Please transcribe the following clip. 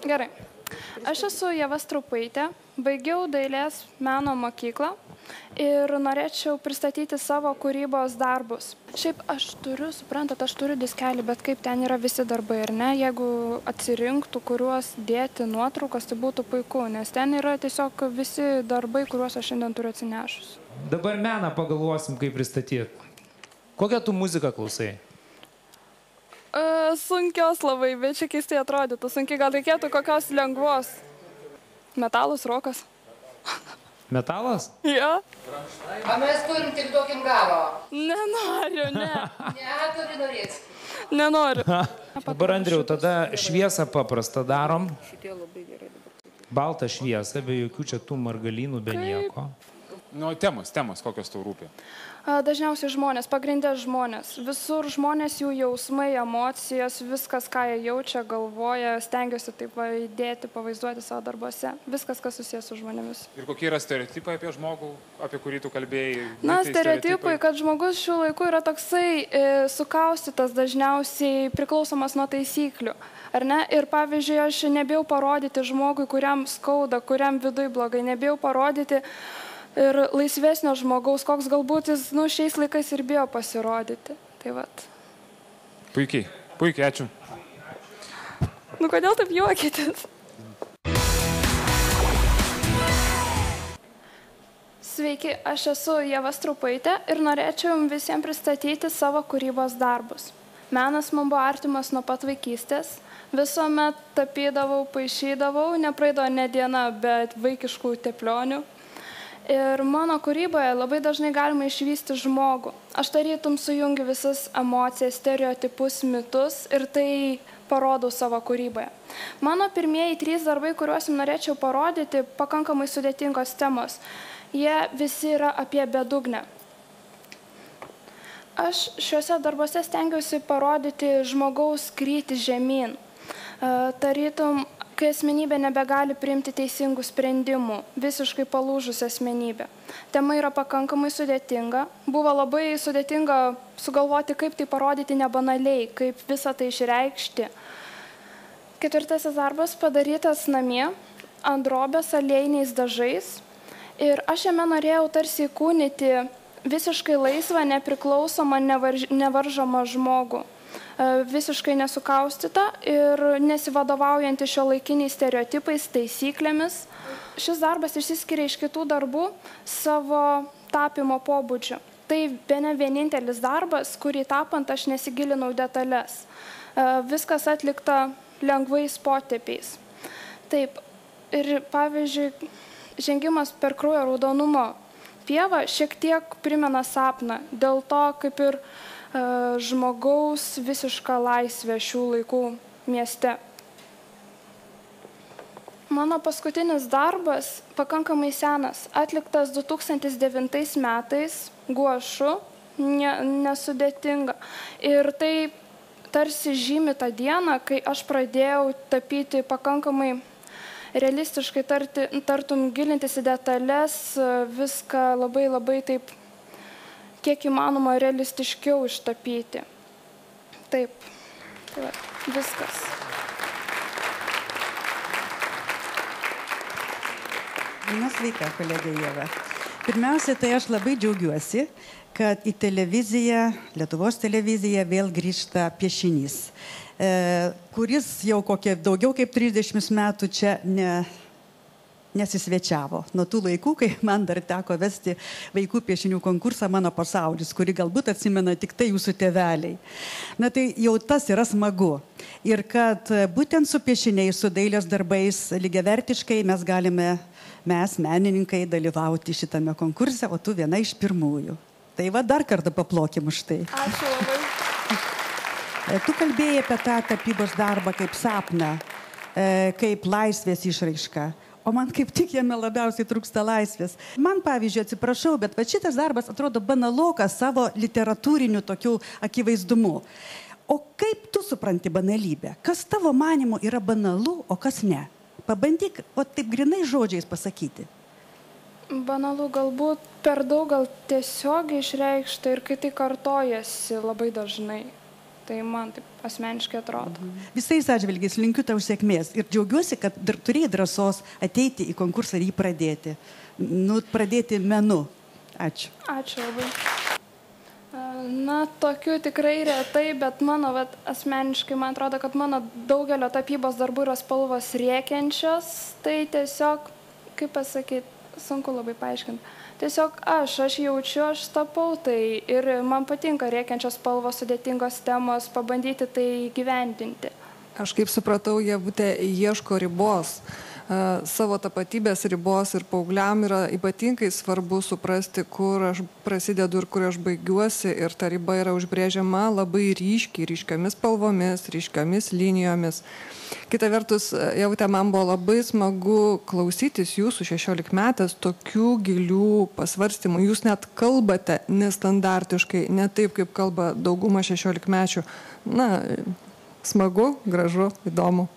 Gerai. Aš esu Ieva Straupaitė, baigiau dailės meno mokyklą ir norėčiau pristatyti savo kūrybos darbus. Šiaip aš turiu diskelį, bet kaip ten yra visi darbai, ar ne? Jeigu atsirinktų, kuriuos dėti nuotraukas, tai būtų puiku, nes ten yra tiesiog visi darbai, kuriuos aš šiandien turiu atsinešus. Dabar meną pagalvosim, kaip pristatyti. Kokią tu muziką klausai? Sunkios labai, bet čia keistai atrodytų. Sunkiai gal reikėtų kokios lengvos. Metalas, rokas. Metalas? Jo. A mes turim tik duokim garo. Nenoriu, ne. Ne, turi norėti. Nenoriu. Dabar, Andriau, tada šviesą paprastą darom. Baltą šviesą, be jokių čia tų margalynų, be nieko. Nu, temos, kokios tau rūpi? Dažniausiai žmonės, pagrindė žmonės. Visur žmonės, jų jausmai, emocijos, viskas, ką jie jaučia, galvoja, stengiuosi taip įdėti, pavaizduoti savo darbuose. Viskas, kas susijęs su žmonėmis. Ir kokie yra stereotipai apie žmogų, apie kurį tu kalbėjai? Na, stereotipai, kad žmogus šių laikų yra toksai sukaustytas, dažniausiai priklausomas nuo taisyklių. Ar ne? Ir pavyzdžiui, aš nebėjau parodyti žmogui, kuriam skauda, kuriam viduj blogai, nebėjau parodyti ir laisvesnio žmogaus, koks galbūt jis šiais laikais ir bijo pasirodyti. Tai vat. Puikiai, ačiū. Kodėl taip juokitės? Sveiki, aš esu Ieva Straupaitė ir norėčiau jums visiems pristatyti savo kūrybos darbus. Menas man buvo artimas nuo pat vaikystės. Visuomet tapydavau, paišydavau, nepraeido ne diena, bet vaikiškų teplionių. Ir mano kūryboje labai dažnai galima išvysti žmogų. Aš tarytum sujungiu visas emocijas, stereotipus, mitus ir tai parodau savo kūryboje. Mano pirmieji 3 darbai, kuriuos jums norėčiau parodyti, pakankamai sudėtingos temos. Jie visi yra apie bedugnę. Aš šiuose darbuose stengiausi parodyti žmogaus krytį žemyn. Tarytum, kai asmenybė nebegali priimti teisingų sprendimų, visiškai palūžusi asmenybė. Tema yra pakankamai sudėtinga. Buvo labai sudėtinga sugalvoti, kaip tai parodyti nebanaliai, kaip visą tai išreikšti. 4. darbas padarytas namie, ant drobės aliejiniais dažais. Ir aš jame norėjau tarsi įkūnyti visiškai laisvą, nepriklausomą, nevaržomą žmogų. Visiškai nesukaustyta ir nesivadovaujantį šiuolaikiniais stereotipais, taisyklėmis. Šis darbas išsiskiria iš kitų darbų savo tapymo pobūdžiu. Tai bene vienintelis darbas, kurį tapant aš nesigilinau detalės. Viskas atlikta lengvais potėpiais. Taip, ir pavyzdžiui, žengimas per kraujo raudonumo pievą šiek tiek primena sapną. Dėl to, kaip ir žmogaus visišką laisvę šių laikų mieste. Mano paskutinis darbas, pakankamai senas, atliktas 2009 metais, guašu, nesudėtinga. Ir tai tarsi žymi tą dieną, kai aš pradėjau tapyti pakankamai realistiškai, tartum gilintis į detalės, viską labai taip kiek įmanoma realistiškiau ištapyti. Taip, tai va, viskas. Sveika, kolegė Ieva. Pirmiausia, tai aš labai džiaugiuosi, kad į televiziją, Lietuvos televiziją vėl grįžta piešinys, kuris jau daugiau kaip 30 metų čia nesisvečiavo. Nuo tų laikų, kai man dar teko vesti vaikų piešinių konkursą Mano pasaulis, kurį galbūt atsimena tik tai jūsų tėveliai. Na tai jau tas yra smagu. Ir kad būtent su piešiniais, su dailės darbais lygiavertiškai mes galime, menininkai, dalyvauti šitame konkurse, o tu viena iš pirmųjų. Tai va dar kartą paplokim už tai. Ačiū labai. Tu kalbėjai apie tą tapybos darbą kaip sapną, kaip laisvės išraišką. O man kaip tik jame labiausiai trūksta laisvės. Man, pavyzdžiui, atsiprašau, bet šitas darbas atrodo banalokas savo literatūriniu tokiu akivaizdumu. O kaip tu supranti banalybę? Kas tavo manimu yra banalu, o kas ne? Pabandyk, o taip grinai žodžiais pasakyti. Banalu galbūt per daug, gal tiesiog išreikšta ir kai tai kartojasi labai dažnai. Tai man taip asmeniškai atrodo. Visais atžvilgiais linkiu tau sėkmės ir džiaugiuosi, kad turėjai drąsos ateiti į konkursą ir jį pradėti. Pradėti menu. Ačiū. Ačiū labai. Na, tokių tikrai retai, bet mano asmeniškai, man atrodo, kad mano daugelio tapybos darbų yra spalvos rėkiančios. Tai tiesiog, kaip pasakyti, sunku labai paaiškinti. Tiesiog aš jaučiu, aš tapau tai ir man patinka rėkiančios spalvos, sudėtingos temos, pabandyti tai gyvendinti. Aš kaip supratau, Ievutė ieško ribos, savo tapatybės ribos ir paaugliam yra ypatingai svarbu suprasti, kur aš prasidedu ir kur aš baigiuosi ir ta riba yra užbrėžiama labai ryškiomis spalvomis, ryškiomis linijomis. Kita vertus, Ievutė, man buvo labai smagu klausytis jūsų 16-metės tokių gilių pasvarstymų. Jūs net kalbate nestandartiškai, ne taip, kaip kalba dauguma 16-mečių. Na, smagu, gražu, įdomu.